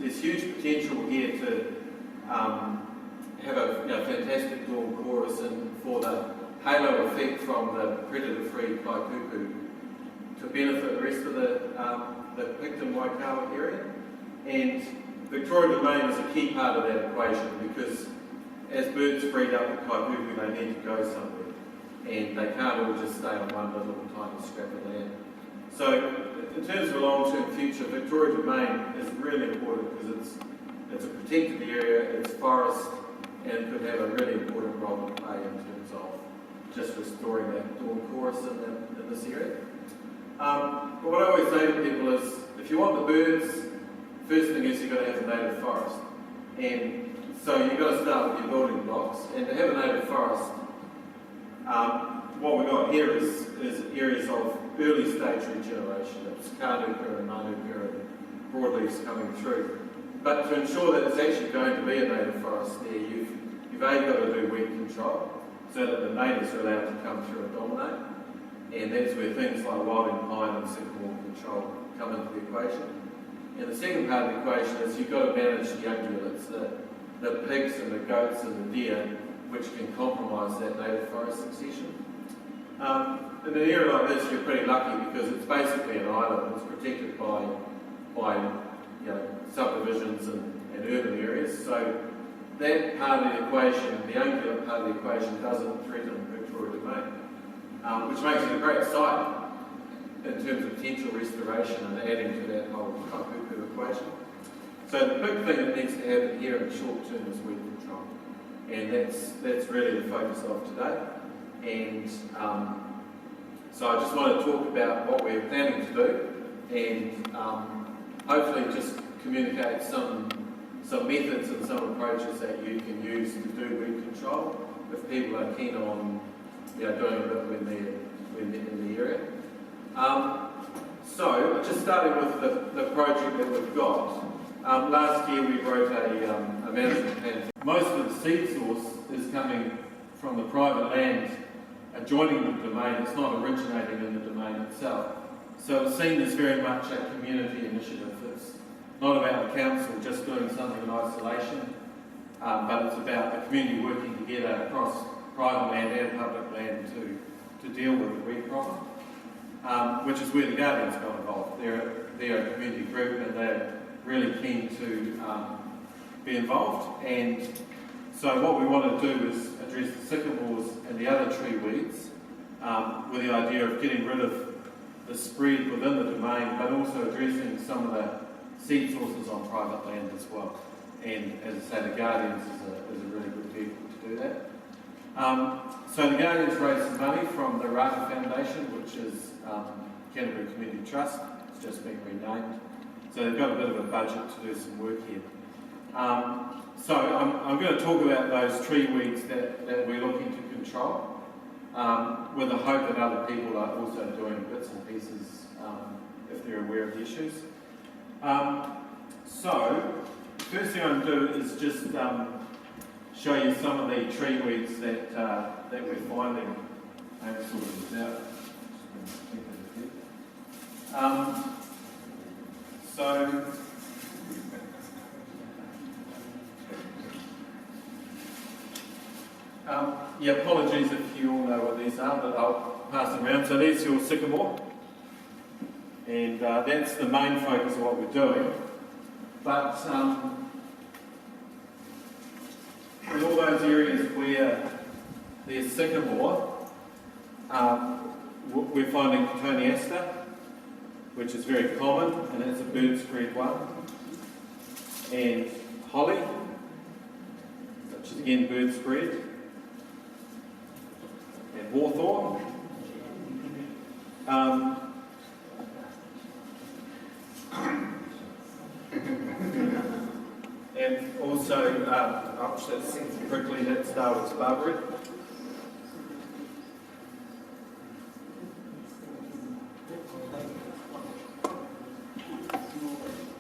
there's huge potential here to have a fantastic dawn chorus and for the halo effect from the predator-free kaikuku to benefit the rest of the Picton Waikawa area. And Victoria Domain is a key part of that equation because as birds breed up with kaikuku, they need to go somewhere. And they can't all just stay on one little tiny scrap of land. So in terms of a long-term future, Victoria Domain is really important because it's a protected area, it's forest, and it could have a really important role to play in terms of just restoring that dawn chorus in this area. But what I always say to people is, if you want the birds, first thing is you've got to have a native forest. And so you've got to start with your building blocks. And to have a native forest, what we've got here is areas of early stage regeneration. It's kāruka and manuka and broadleafs coming through. But to ensure that it's actually going to be a native forest there, you've got to do weed control so that the natives are allowed to come through and dominate. And that's where things like wilding pine and sycamore control come into the equation. And the second part of the equation is you've got to manage the ungulates, the pigs and the goats and the deer, which can compromise that native forest succession. In an area like this, you're pretty lucky because it's basically an island. It's protected by subdivisions and urban areas. So that part of the equation, the ungulate part of the equation, doesn't threaten Victoria Domain, which makes it a great site in terms of potential restoration and adding to that whole kaikuku equation. So the big thing that needs to happen here in the short term is weed control. And that's really the focus of today. And so I just want to talk about what we're planning to do and hopefully just communicate some methods and some approaches that you can use to do weed control if people are keen on doing a bit when they're in the area. So just starting with the project that we've got. Last year we wrote a management plan. Most of the seed source is coming from the private land adjoining the domain. It's not originating in the domain itself. So it's seen as very much a community initiative. It's not about the council just doing something in isolation, but it's about the community working together across private land and public land to deal with the weed problem, which is where the Guardians got involved. They're a community group and they're really keen to be involved. And so what we want to do is address the sycamores and the other tree weeds with the idea of getting rid of the spread within the domain, but also addressing some of the seed sources on private land as well. And as I say, the Guardians is a really good vehicle to do that. So the Guardians raised some money from the Rata Foundation, which is Canterbury Community Trust. It's just been renamed. So they've got a bit of a budget to do some work here. So I'm going to talk about those tree weeds that we're looking to control, with the hope that other people are also doing bits and pieces if they're aware of the issues. So the first thing I'm going to do is just show you some of the tree weeds that we're finding. I haven't sorted this out. Apologies if you all know what these are, but I'll pass them around. So there's your sycamore, and that's the main focus of what we're doing. But in all those areas where there's sycamore, we're finding cotoneaster, which is very common, and that's a bird spread one, and holly, which is again bird spread, and hawthorn. And also, quickly, that's Darwin's barberry.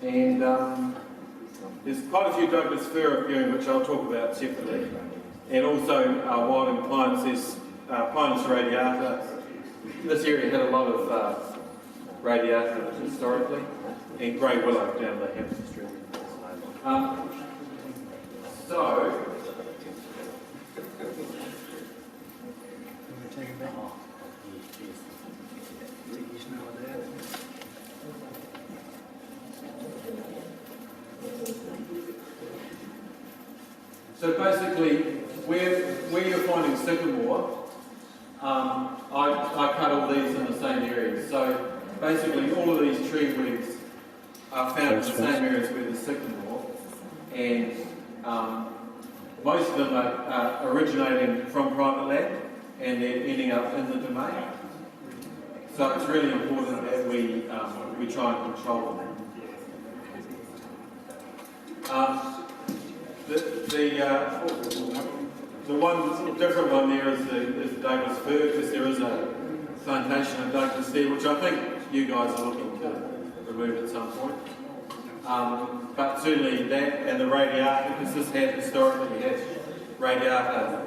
And there's quite a few Douglas fir appearing, which I'll talk about separately. And also wilding pines. There's Pinus radiata. This area had a lot of radiata historically, and grey willow down the Hampton Street. So basically, where you're finding sycamore, I cut all these in the same areas. So basically, all of these tree weeds are found in the same areas where the sycamore, and most of them are originating from private land, and they're ending up in the domain. So it's really important that we try and control them. The one different one there is the Douglas fir, because there is a plantation of Douglas there, which I think you guys are looking to remove at some point. But certainly that and the radiata, because this had historically had radiata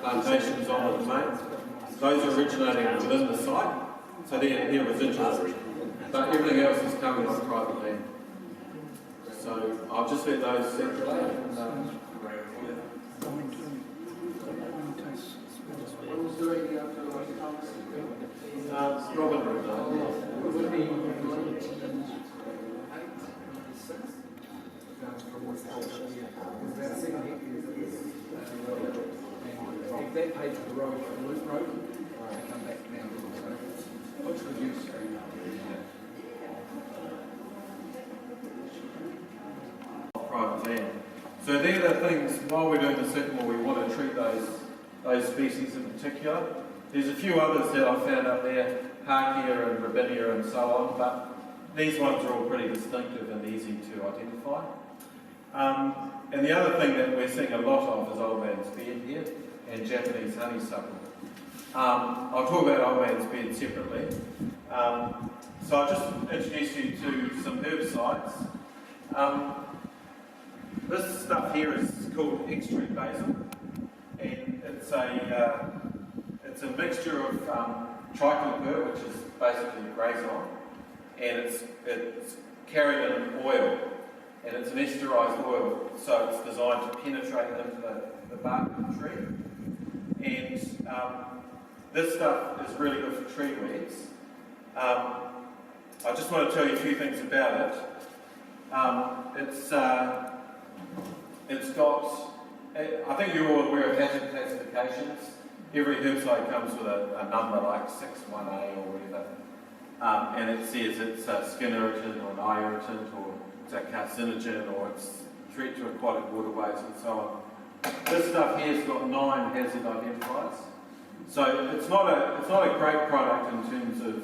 plantations on the domain. Those are originating within the site, so they're residual. But everything else is coming on private land. So I'll just let those circulate. Robin Road. That page of the road, Loop Road, I come back now. What's the use? Private land. So they're the things, while we're doing the sycamore, we want to treat those species in particular. There's a few others that I found up there, Harkia and Robinia and so on, but these ones are all pretty distinctive and easy to identify. And the other thing that we're seeing a lot of is old man's beard here and Japanese honeysuckle. I'll talk about old man's beard separately. So I'll just introduce you to some herbicides. This stuff here is called extract basil, and it's a mixture of triclopyr, which is basically grazon, and it's carried in an oil, and it's an esterized oil, so it's designed to penetrate into the bark of the tree. And this stuff is really good for tree weeds. I just want to tell you a few things about it. It's got, I think you're all aware of hazard classifications. Every herbicide comes with a number like 6-1A or whatever. And it says it's a skin irritant or an eye irritant, or it's a carcinogen, or it's threat to aquatic waterways and so on. This stuff here has got 9 hazard identifiers. So it's not a great product in terms of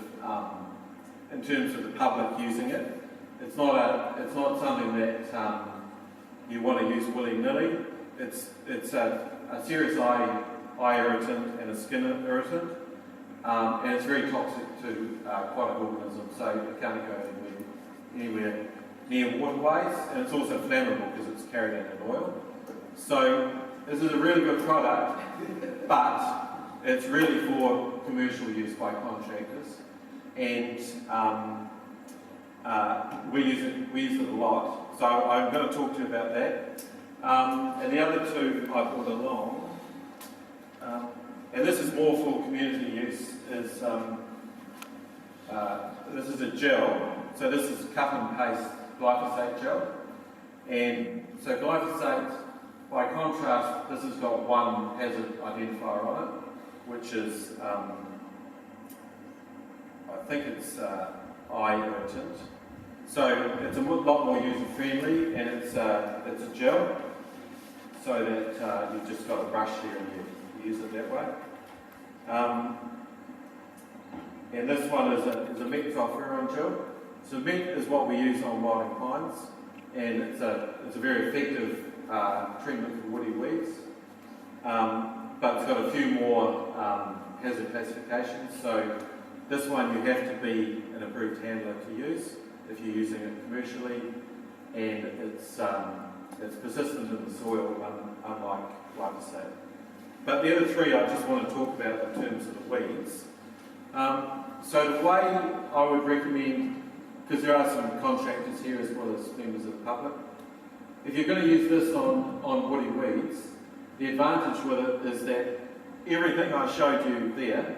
the public using it. It's not something that you want to use willy-nilly. It's a serious eye irritant and a skin irritant, and it's very toxic to aquatic organisms, so it can't go anywhere near waterways, and it's also flammable because it's carried in an oil. So this is a really good product, but it's really for commercial use by contractors, and we use it a lot. So I'm going to talk to you about that. And the other two I brought along, and this is more for community use, is this is a gel. So this is cut and paste glyphosate gel. And so glyphosate, by contrast, this has got one hazard identifier on it, which is, I think it's eye irritant. So it's a lot more user-friendly, and it's a gel, so that you've just got a brush there and you use it that way. And this one is a methylphenone gel. So met is what we use on wilding pines, and it's a very effective treatment for woody weeds. But it's got a few more hazard classifications. So this one you have to be an approved handler to use if you're using it commercially, and it's persistent in the soil, unlike glyphosate. But the other three I just want to talk about in terms of the weeds. So the way I would recommend, because there are some contractors here as well as members of the public, if you're going to use this on woody weeds, the advantage with it is that everything I showed you there,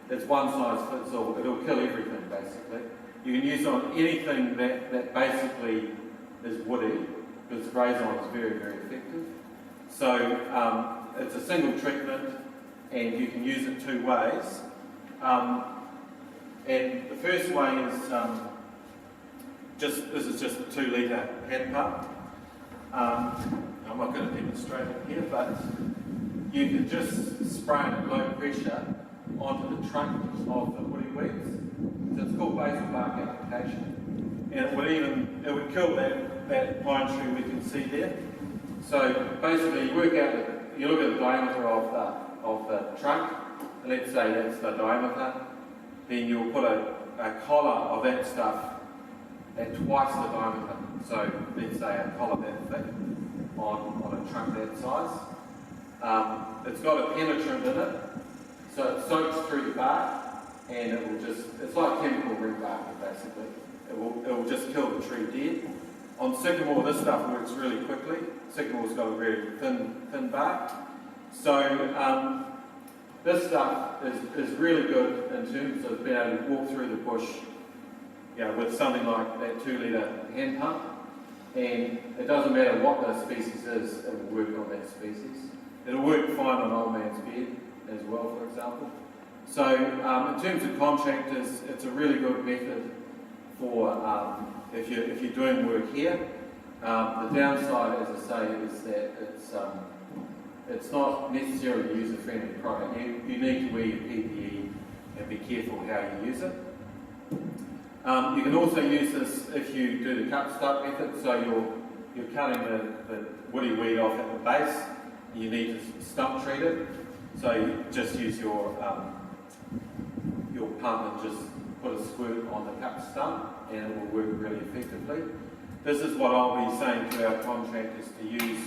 it's one size fits all. It'll kill everything basically. You can use it on anything that basically is woody, because grazon is very, very effective. So it's a single treatment and you can use it two ways. And the first way is this is just a 2 litre hand pump. I'm not going to demonstrate it here, but you can just spray it at low pressure onto the trunk of the woody weeds. So it's called basal bark application, and it would kill that pine tree we can see there. So basically, you work out you look at the diameter of the trunk, and let's say that's the diameter. Then you'll put a collar of that stuff at twice the diameter. So let's say a collar that thick on a trunk that size. It's got a penetrant in it, so it soaks through the bark, and it will it's like chemical rebarking basically. It will just kill the tree dead. On sycamore, this stuff works really quickly. Sycamore's got a very thin bark. So this stuff is really good in terms of being able to walk through the bush, with something like that 2 litre hand pump. And it doesn't matter what the species is, it will work on that species. It'll work fine on old man's bed as well, for example. So in terms of contractors, it's a really good method for if you're doing work here. The downside, as I say, is that it's not necessarily a user-friendly product. You need to wear your PPE and be careful how you use it. You can also use this if you do the cut stump method. So you're cutting the woody weed off at the base. You need to stump treat it. So you just use your pump and just put a squirt on the cut stump, and it will work really effectively. This is what I'll be saying to our contractors to use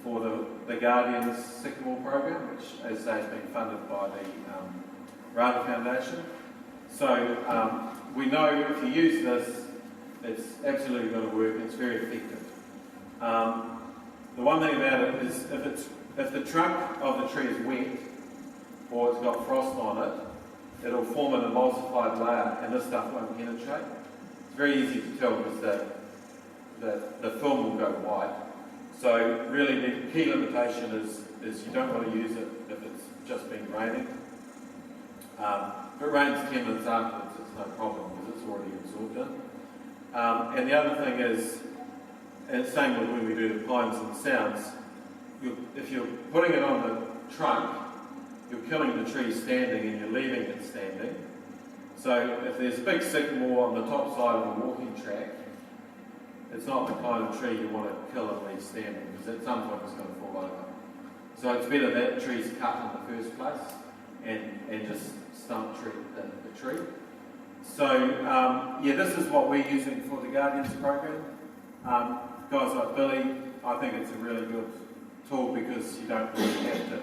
for the Guardians Sycamore program, which, as I say, has been funded by the Rana Foundation. So we know if you use this, it's absolutely going to work. It's very effective. The one thing about it is if the trunk of the tree is wet or it's got frost on it, it'll form an emulsified layer, and this stuff won't penetrate. It's very easy to tell because the film will go white. So really the key limitation is you don't want to use it if it's just been raining. If it rains 10 minutes afterwards, it's no problem because it's already absorbed in. And the other thing is, and same with when we do the pines and the sounds, if you're putting it on the trunk, you're killing the tree standing and you're leaving it standing. So if there's a big sycamore on the top side of a walking track, it's not the kind of tree you want to kill and leave standing because at some point it's going to fall over. So it's better that tree's cut in the first place and just stump treat the tree. So this is what we're using for the Guardians program. Guys like Billy, I think it's a really good tool because you don't really have to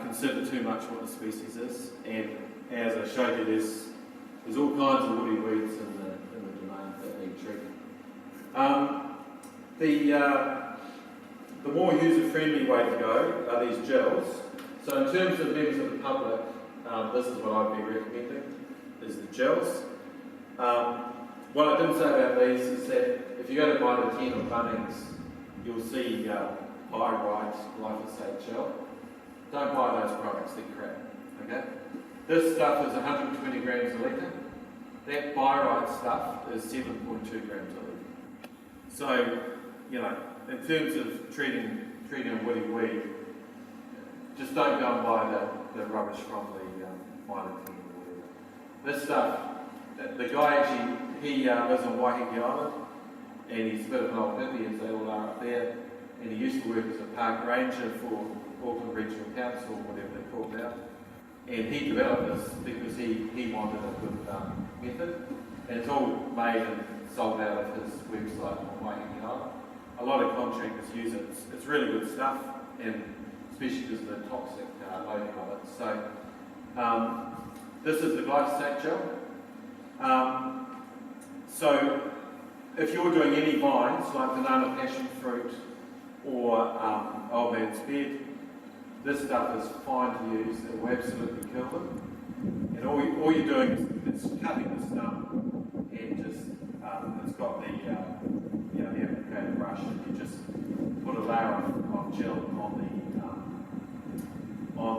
consider too much what the species is. And as I showed you, there's all kinds of woody weeds in the domain that need treatment. The more user-friendly way to go are these gels. So in terms of members of the public, this is what I'd be recommending, is the gels. What I didn't say about these is that if you go to buy the 10 or Bunnings, you'll see pyrite glyphosate gel. Don't buy those products, they're crap. Okay? This stuff is 120 grams a litre. That pyrite stuff is 7.2 grams a litre. So, in terms of treating a woody weed, just don't go and buy the rubbish from the minor team or whatever. This stuff, the guy actually, he lives on Waiheke Island, and he's a bit of an old hippie, as they all are up there, and he used to work as a park ranger for Auckland Regional Council, whatever they're called now. And he developed this because he wanted a good method, and it's all made and sold out of his website on Waiheke Island. A lot of contractors use it. It's really good stuff, and especially because of the toxic loading of it. So this is the glyphosate gel. So if you're doing any vines like banana passion fruit or old man's bed, this stuff is fine to use. It will absolutely kill them. And all you're doing is cutting the stump and just it's got the applicator brush, and you just put a layer on gel on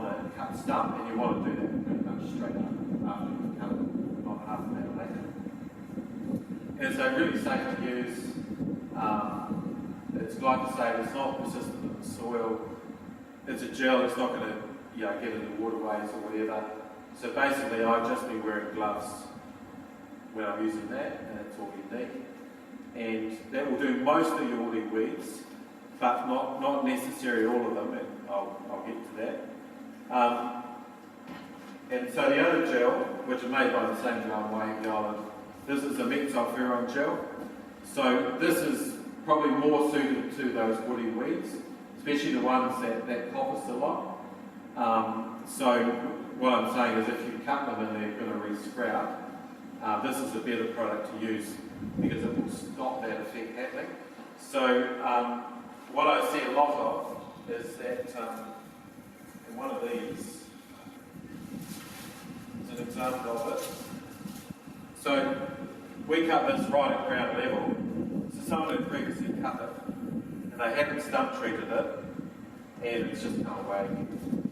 the cut stump, and you want to do that pretty much straight after you've cut it, not half an hour later. And so really safe to use. It's glyphosate, it's not persistent in the soil. It's a gel, it's not going to get into waterways or whatever. So basically I've just been wearing gloves when I'm using that, and that's all you need. And that will do most of your woolly weeds, but not necessarily all of them, and I'll get to that. And so the other gel, which is made by the same guy in Waihi Island, this is a metsulfuron gel. So this is probably more suited to those woody weeds, especially the ones that coppice a lot. So what I'm saying is if you cut them and they're going to re-sprout, this is a better product to use because it will stop that effect happening. So what I see a lot of is that in one of these is an example of it. So we cut this right at ground level. So someone had previously cut it and they hadn't stump treated it, and it's just come away.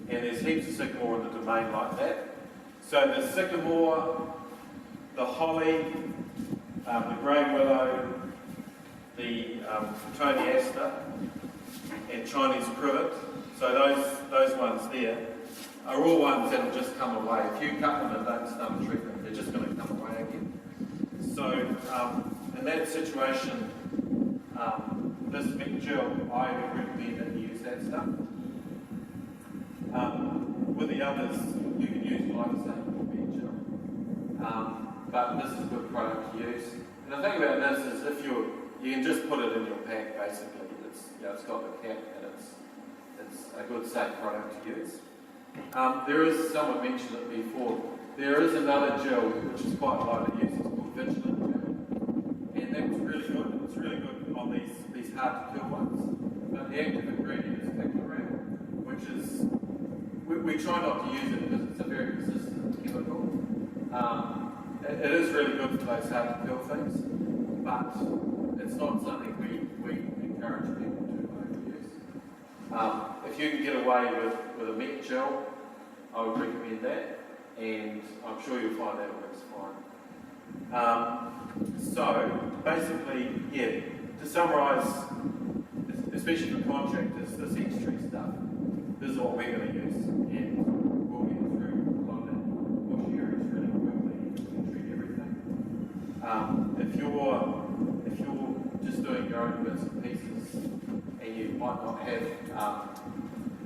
And there's heaps of sycamore in the domain like that. So the sycamore, the holly, the grey willow, the Cotoneaster, and Chinese privet, so those ones there are all ones that will just come away. If you cut them and don't stump treat them, they're just going to come away again. So in that situation, this mint gel, I would recommend that you use that stuff. With the others, you can use glyphosate or mint gel. But this is a good product to use. And the thing about this is if you can just put it in your pack basically. It's got the cap and it's a good safe product to use. There is, someone mentioned it before, there is another gel which is quite light to use, it's called vigilant gel. And that's really good, it's really good on these hard to kill ones. But the active ingredient is picloram, which is, we try not to use it because it's a very resistant chemical. It is really good for those hard to kill things, but it's not something we encourage people to overuse. If you can get away with a mint gel, I would recommend that, and I'm sure you'll find that works fine. So basically, to summarise, especially for contractors, this extra stuff, this is what we're going to use, and we'll get through a lot of that bush areas really quickly and treat everything. If you're just doing your own bits and pieces, and you might not have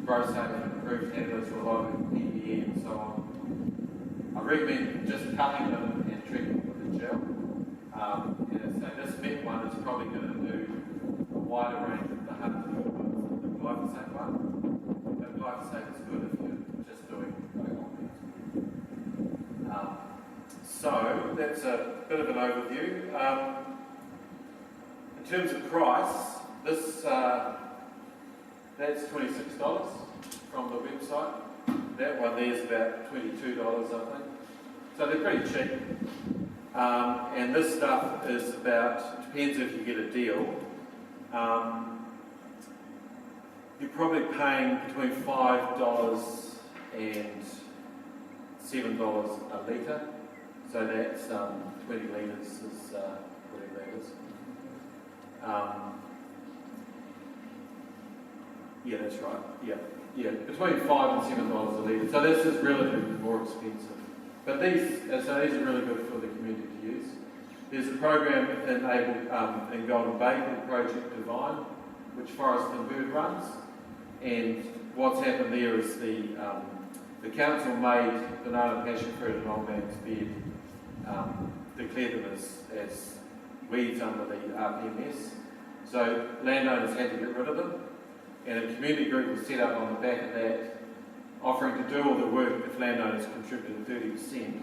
grow safe and approved handlers or a lot of PPE and so on, I recommend just cutting them and treating them with a gel. And so this mint one is probably going to do a wider range of the 100 ones than the glyphosate one. But glyphosate is good if you're just doing so that's a bit of an overview. In terms of price, this that's $26 from the website. That one there is about $22, I think. So they're pretty cheap. And this stuff is about, depends if you get a deal, you're probably paying between $5 and $7 a litre. So that's 20 litres is 20 litres. Yeah, that's right. Yeah, between $5 and $7 a litre. So this is relatively more expensive. But these are really good for the community to use. There's a program in Golden Bay called Project Divine, which Forest and Bird runs. And what's happened there is the council made banana passion fruit and old man's beard, declared them as weeds under the RPMS. So landowners had to get rid of them. And a community group was set up on the back of that, offering to do all the work if landowners contributed 30%.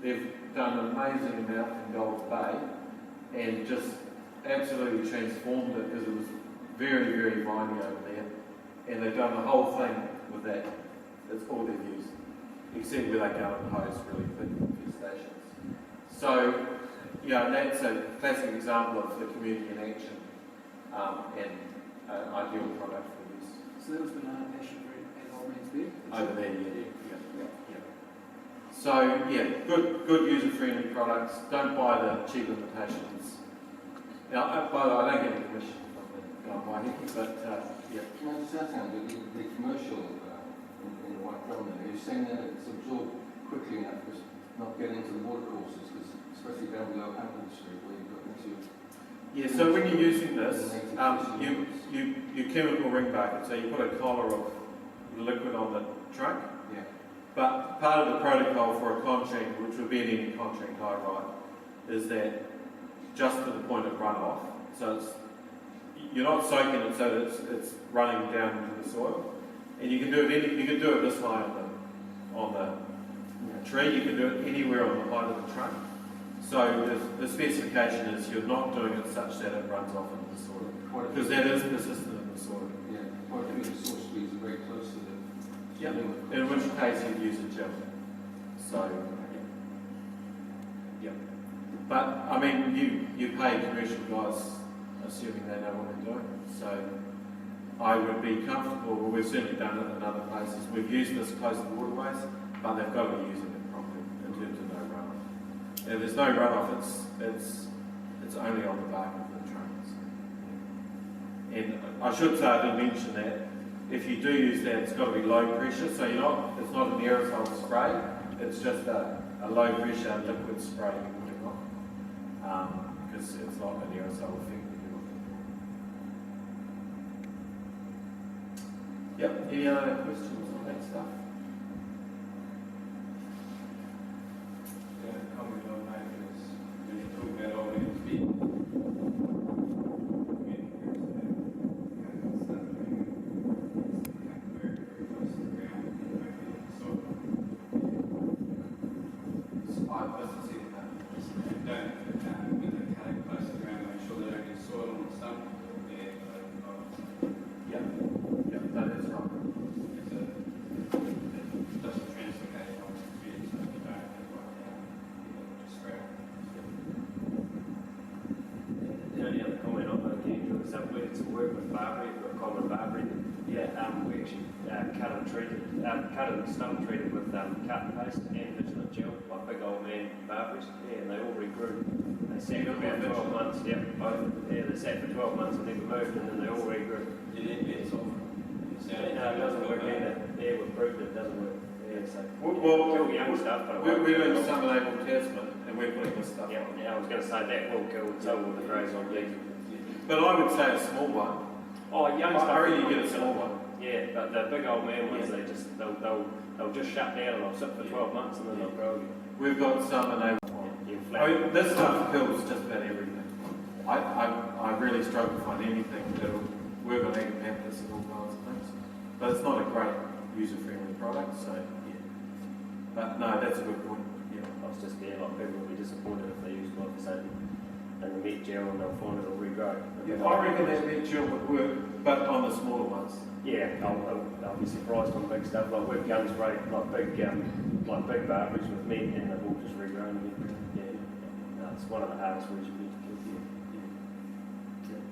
They've done an amazing amount in Golden Bay and just absolutely transformed it because it was very, very viney over there. And they've done the whole thing with that. That's all they've used, except where they go and hose really thick infestations. So, and that's a classic example of the community in action. And an ideal product for use. So that was banana passion fruit and old man's beard? Over there, yeah. So yeah, good user-friendly products. Don't buy the cheap imitations. Now, by the way, I don't get any commission from the guy buying it, but yeah. Can I just ask you, the commercial in the white drum there, you're saying that it's absorbed quickly enough to not get into the water courses, because especially down below Hampton Street where you've got into... Yeah, so when you're using this, you chemical ring bucket, so you put a collar of liquid on the trunk. Yeah. But part of the protocol for a contract, which would be in any contract I write, is that just to the point of runoff. So you're not soaking it so that it's running down into the soil. And you can do it this way on the tree. You can do it anywhere on the height of the trunk. So the specification is you're not doing it such that it runs off into the soil, because that is persistent in the soil. Yeah, quite a few of the source trees are very close to the... Yeah. In which case you'd use a gel. So, yeah. But, I mean, you pay commercial guys assuming they know what they're doing. So, I would be comfortable, well, we've certainly done it in other places. We've used this close to waterways, but they've got to be using it properly in terms of no runoff. If there's no runoff, it's only on the bark of the trunks. And I should say, I didn't mention that, if you do use that, it's got to be low pressure, so it's not an aerosol spray, it's just a low pressure liquid spray you're putting on, because it's not an aerosol effect that you're looking for. Yep, any other questions on that stuff? Yeah, comment on that is when you talk about all these big cut and stump treated with cut and paste and vigilant gel, like big old man barberries. Yeah, and they all regrew. They sat for about 12 months, they sat for 12 months and never moved, and then they all regrew. No, it doesn't work either. Yeah, we've proved it doesn't work. Yeah, so kill young stuff, but we're doing some label testament and we're putting this stuff on. Yeah, I was going to say that will kill all the greys on diesel. But I would say a small one. Oh, young stuff. I reckon you get a small one. Yeah, but the big old man ones, they'll just shut down and they'll sit for 12 months and then they'll grow again. We've got some and this stuff kills just about everything. I really struggle to find anything that'll work on agapanthus and all kinds of things. But it's not a great user-friendly product, so yeah. But no, that's a good point. Yeah. I was just there, like people will be disappointed if they use glyphosate and the meat gel and they'll find it'll regrow. Yeah, I reckon that meat gel would work, but on the smaller ones. Yeah, I'll be surprised on big stuff like we've gun sprayed like big barberries with meat and they've all just regrown again. Yeah, no, it's one of the hardest weeds you need to kill.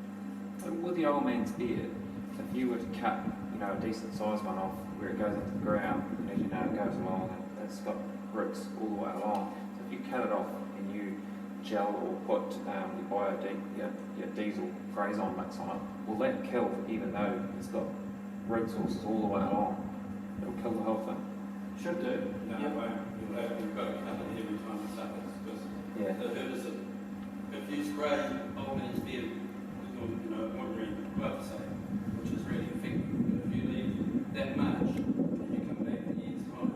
So with the old man's beard, if you were to cut, a decent sized one off where it goes into the ground, as you know, it goes along and it's got roots all the way along. So if you cut it off and you gel or put your diesel Grazon mix on it, will that kill even though it's got root sources all the way along? It'll kill the whole thing. Should do. No, Yeah. you'll have to cut it every time it suffers, because Yeah. the herbicide, if you spray old man's beard with ordinary glyphosate, which is really effective, but if you leave that much and you come back in a year's time,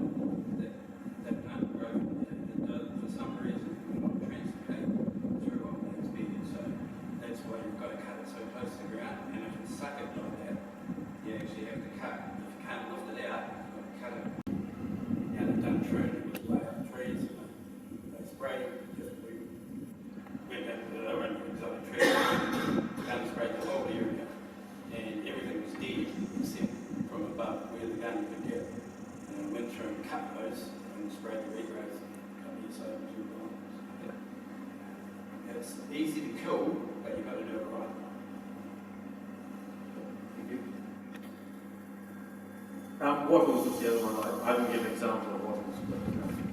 that plant growth, it does, for some reason, will not translocate through old man's beard. So that's why you've got to cut it so close to the ground, and if you suck it like that, you actually have to cut. If you can't lift it out, you've got to cut it. Yeah, they've done training with layout trees. They spray, we went down to the lower end of exotic trees, gun sprayed the whole area, and everything was dead except from above where the gun could get. And went through and cut those and sprayed the regrowth a couple of years over to the ground. It's easy to kill, but you've got to do it right. Wattles is the other one. I didn't give an example of wattles, but a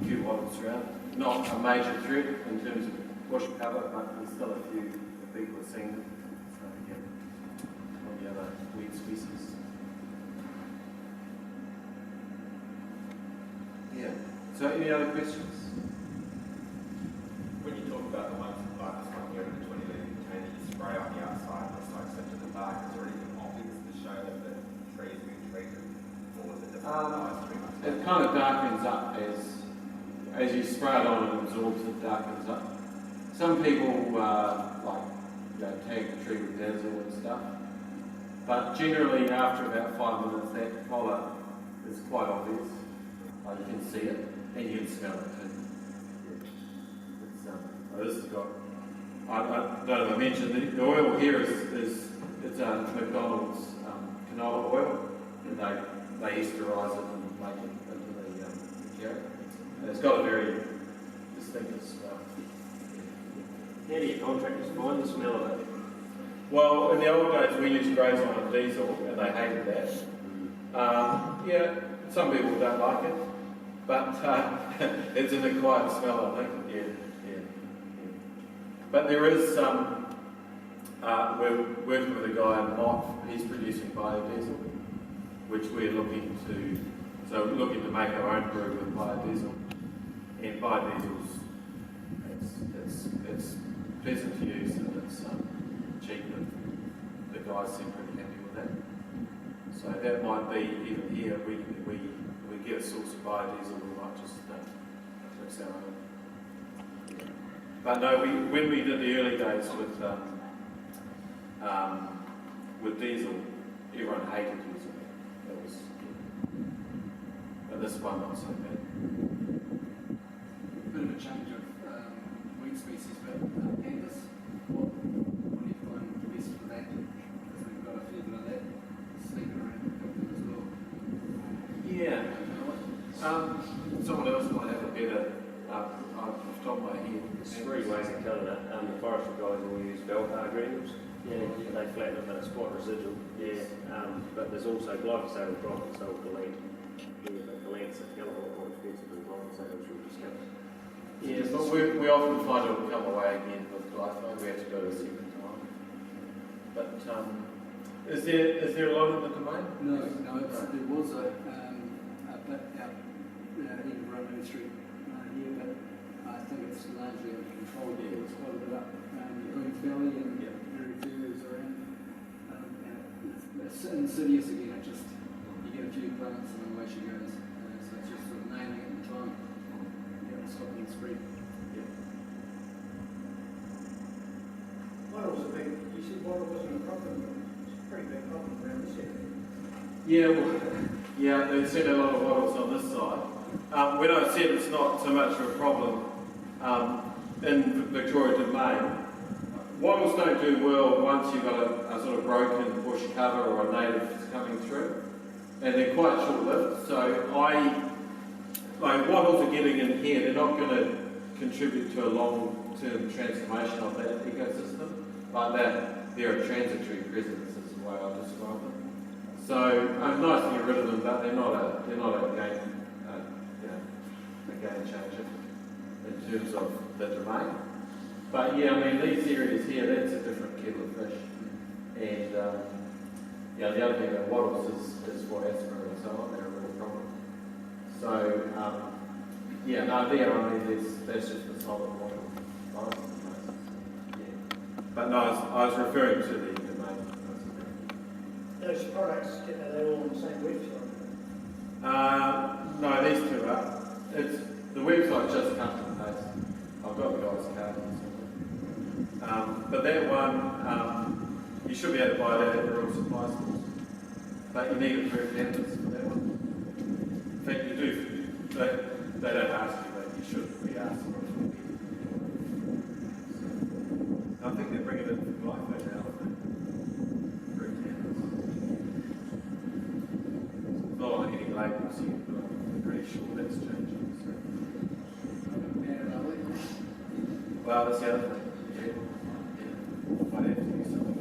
few wattles around. Not a major threat in terms of bush cover, but there's still a few that people are seeing them. So, yeah, all the other weed species. Yeah. So, any other questions? When you talk about the ones like this one here in the 20 litre container, you spray on the outside, looks like such as the bark, is there anything obvious to show that the tree is being treated? Or was it just It kind of darkens up as you spray it on and absorbs, it darkens up. Some people tag the tree with dazzle and stuff, but generally after about 5 minutes that colour is quite obvious. Like you can see it and you can smell it too. This has got, I don't know if I mentioned, the oil here is McDonald's canola oil, and they esterise it and make it into the carrot. And it's got a very distinctive smell. How do your contractors find the smell of it? Well, in the old days we used graze on a diesel and they hated that. Yeah, some people don't like it, but it's an acquired smell, I think. Yeah. But there is we're working with a guy in Mott, he's producing biodiesel, which we're looking to make our own brew with biodiesel. And biodiesel's, it's pleasant to use and it's cheap, and the guys seem pretty happy with that. So that might be, even here, we get a source of biodiesel, we might just fix our own. But no, when we did the early days with diesel, everyone hated using it. But this one not so bad. Bit of a change of weed species, but Angus, what do you find best for that? Because we've got a fair bit of that sneaking around as well. Yeah. Someone else might have a better off the top of my head. There's 3 ways of killing it. The forestry guys will use Belcar granules. Yeah, they flatten it, but it's quite residual. Yeah, but there's also glyphosate will drop it, so it'll delete. Yeah, but gelate's a hell of a lot more expensive than glyphosate, which we'll discuss. Yeah, but we often find it will come away again with glyphosate. We have to go to a second time. But is there a lot in the domain? No, there was a bit out in Roman Street here, but I think it's largely under control there. It's quite a bit up Green's Valley and very few areas around. And it's insidious again, it just, you get a few plants and then away she goes. So it's just sort of naming it in time. Stopping the spread. Water was a big, you said water wasn't a problem, but it's a pretty big problem around this area. Yeah, well, yeah, they've seen a lot of wattles on this side. When I said it's not so much of a problem in Victoria Domain, wattles don't do well once you've got a sort of broken bush cover or a native coming through, and they're quite short-lived. So wattles are getting in here, they're not going to contribute to a long-term transformation of that ecosystem, but they're a transitory presence is the way I describe them. So it's nice to get rid of them, but they're not a game changer in terms of the domain. But yeah, I mean these areas here, that's a different kettle of fish. And the other thing about wattles is for aspirin and so on, they're a real problem. So that's just a solid wattle. Yeah. But no, I was referring to the domain. Those products, are they all on the same website? No, these two are. The website just cut and paste. I've got the guy's card and something. But that one, you should be able to buy that at the rural supply stores. But you need approved vendors for that one. In fact, you do. They don't ask you, but you should be asked for it. I think they're bringing it to life now, aren't they? Approved vendors. It's not on any labels yet, but I'm pretty sure that's changing. So. Well, that's the other thing. Might have to do something.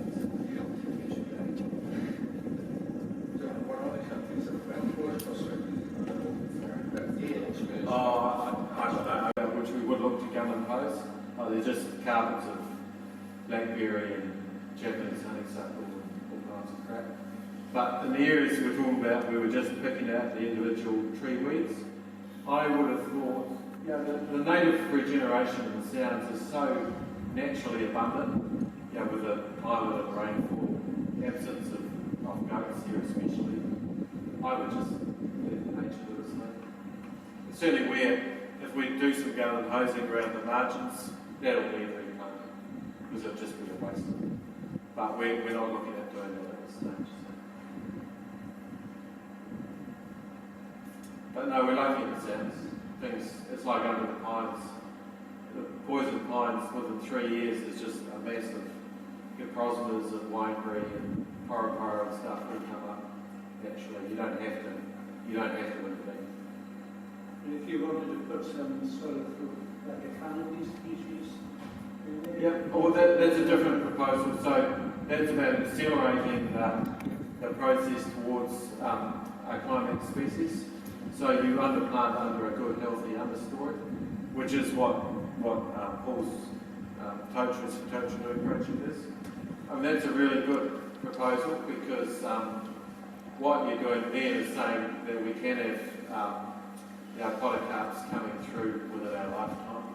What other countries have found forest carpets of blackberry and Japanese honeysuckle and all kinds of crap. But in the areas we're talking about, we were just picking out the individual tree weeds. I would have thought, the native regeneration of the sounds is so naturally abundant, with the climate of rainfall, absence of goats here especially. I would just let nature do its thing. Certainly if we do some garden hosing around the margins, that'll be very planted, because it'll just be a waste. But we're not looking at doing that at this stage. But no, we're liking the sounds. Things, it's like under the pines. The poison pines within 3 years is just a massive Prosmers and wineberry and porroporo and stuff will come up naturally. You don't have to intervene. And if you wanted to put some sort of like a canopy species in there? Yeah, well that's a different proposal. So that's about accelerating the process towards a climax species. So you underplant under a good healthy understory, which is what Paul's Totrus for Totrus project is. I mean, that's a really good proposal because what you're doing there is saying that we can have polycarps coming through within our lifetime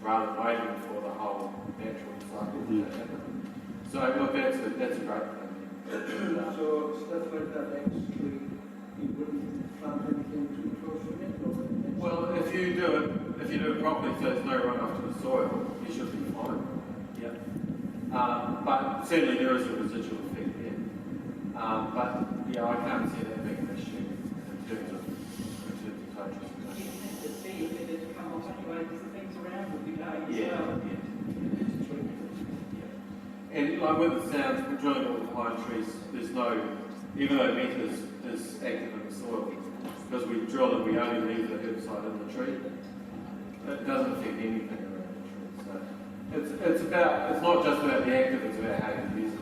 rather than waiting for the whole natural cycle to happen. So look, that's a great thing. So stuff like that actually, you wouldn't plant anything too close to it? Well, if you do it properly so there's no runoff to the soil, you should be fine. Yeah. But certainly there is a residual effect there. But yeah, I can't see that being an issue in terms of total. The sea, if it had come off anyway, because the things around would be dying as Yeah. well. And like with the sounds, we're drilling all the pine trees, there's no, even though meat is active in the soil, because we drill and we only leave the herbicide in the tree, it doesn't affect anything around the tree. So it's not just about the active, it's about how you use it.